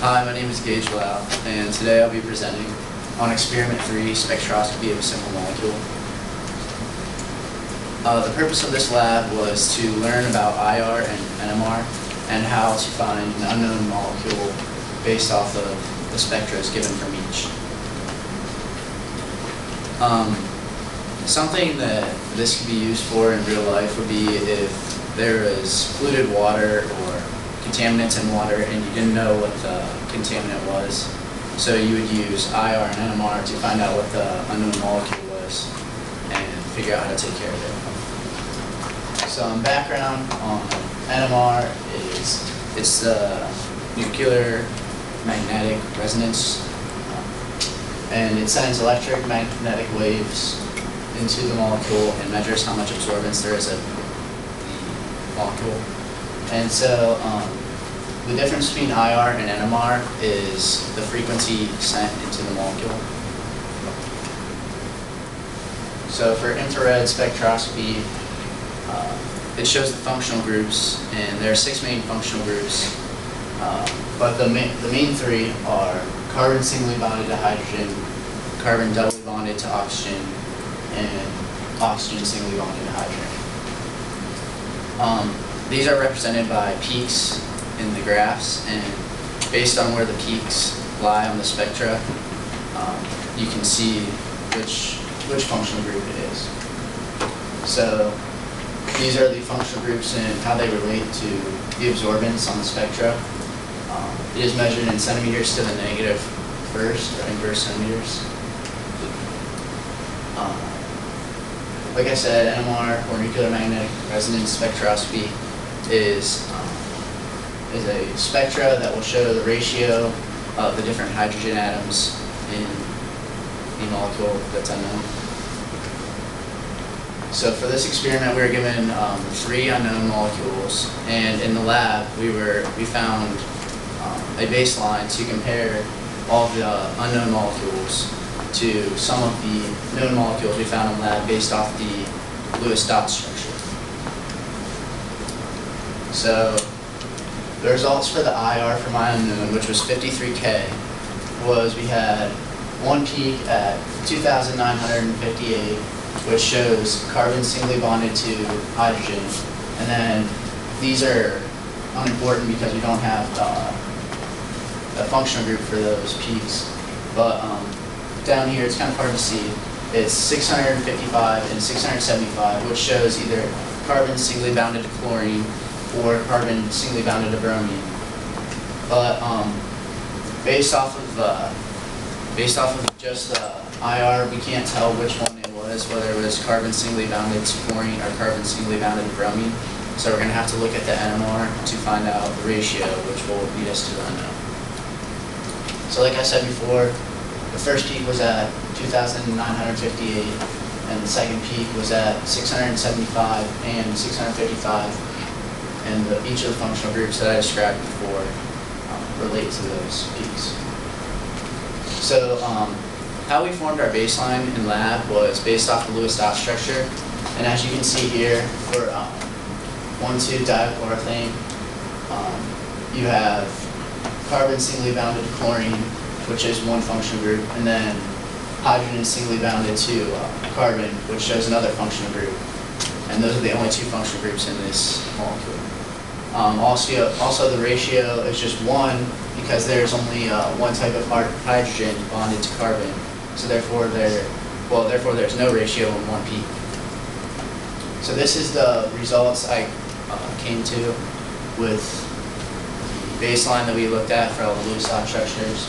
Hi, my name is Gage Lau, and today I'll be presenting on Experiment 3, spectroscopy of a simple molecule. The purpose of this lab was to learn about IR and NMR and how to find an unknown molecule based off of the spectras given from each. Something that this could be used for in real life would be if there is polluted water or contaminants in water and you didn't know what the contaminant was. So you would use IR and NMR to find out what the unknown molecule was and figure out how to take care of it. Some background on NMR is it's the nuclear magnetic resonance, and it sends electromagnetic waves into the molecule and measures how much absorbance there is of the molecule. And so the difference between IR and NMR is the frequency sent into the molecule. So for infrared spectroscopy, it shows the functional groups, and there are 6 main functional groups. But the main 3 are carbon singly bonded to hydrogen, carbon doubly bonded to oxygen, and oxygen singly bonded to hydrogen. These are represented by peaks in the graphs, and based on where the peaks lie on the spectra, you can see which functional group it is. So these are the functional groups and how they relate to the absorbance on the spectra. It is measured in centimeters to the negative first, or inverse centimeters. Like I said, NMR, or nuclear magnetic resonance spectroscopy, is a spectra that will show the ratio of the different hydrogen atoms in the molecule that's unknown. So for this experiment, we were given 3 unknown molecules, and in the lab, we found a baseline to compare all of the unknown molecules to some of the known molecules we found in the lab based off the Lewis dot structure. So the results for the IR for my unknown, which was 53K, was we had one peak at 2,958, which shows carbon singly bonded to hydrogen, and then these are unimportant because we don't have a functional group for those peaks. But down here, it's kind of hard to see. It's 655 and 675, which shows either carbon singly bounded to chlorine or carbon singly bounded to bromine. But based off of just the IR, we can't tell which one it was, whether it was carbon singly bounded to chlorine or carbon singly bounded to bromine. So we're going to have to look at the NMR to find out the ratio, which will lead us to the unknown. So like I said before, the first peak was at 2,958, and the second peak was at 675 and 655, and each of the functional groups that I described before relate to those peaks. So how we formed our baseline in lab was based off the Lewis dot structure, and as you can see here, for 1,2-diachloroethane, you have carbon singly bounded to chlorine, which is one functional group, and then hydrogen singly bounded to carbon, which shows another functional group. And those are the only 2 functional groups in this molecule. Also the ratio is just 1 because there's only one type of hydrogen bonded to carbon. So therefore there's no ratio in one peak. So this is the results I came to with the baseline that we looked at for all the Lewis dot structures.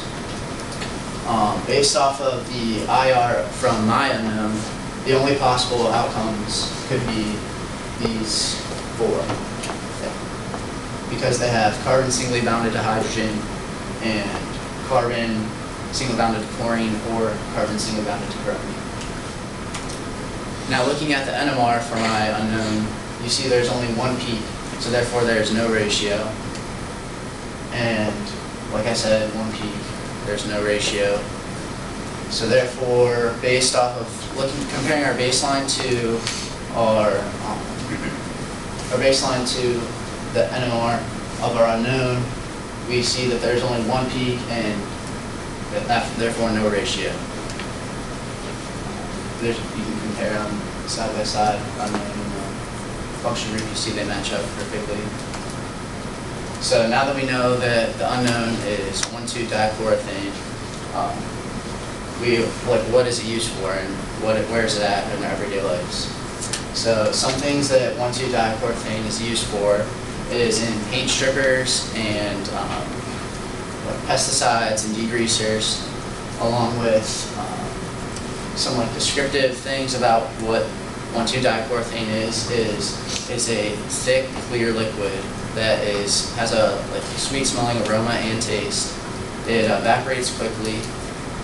Based off of the IR from my unknown, the only possible outcomes could be these 4. Because they have carbon singly bounded to hydrogen and carbon singly bounded to chlorine or carbon singly bounded to bromine. Now looking at the NMR for my unknown, you see there's only one peak, so therefore there's no ratio. And like I said, one peak, there's no ratio. So therefore, based off of comparing our baseline to the NMR of our unknown, we see that there's only one peak and therefore no ratio. You can compare them side by side, unknown and function group. You see they match up perfectly. So now that we know that the unknown is 1,2-dichloroethane, what is it used for and where is it at in our everyday lives? So some things that 1,2-dichloroethane is used for is in paint strippers and like pesticides and degreasers, along with some like descriptive things about what 1,2-dichloroethane is a thick, clear liquid that has a sweet smelling aroma and taste. It evaporates quickly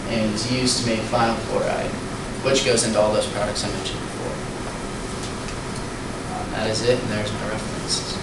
and is used to make vinyl chloride, which goes into all those products I mentioned before. That is it, and there's my references.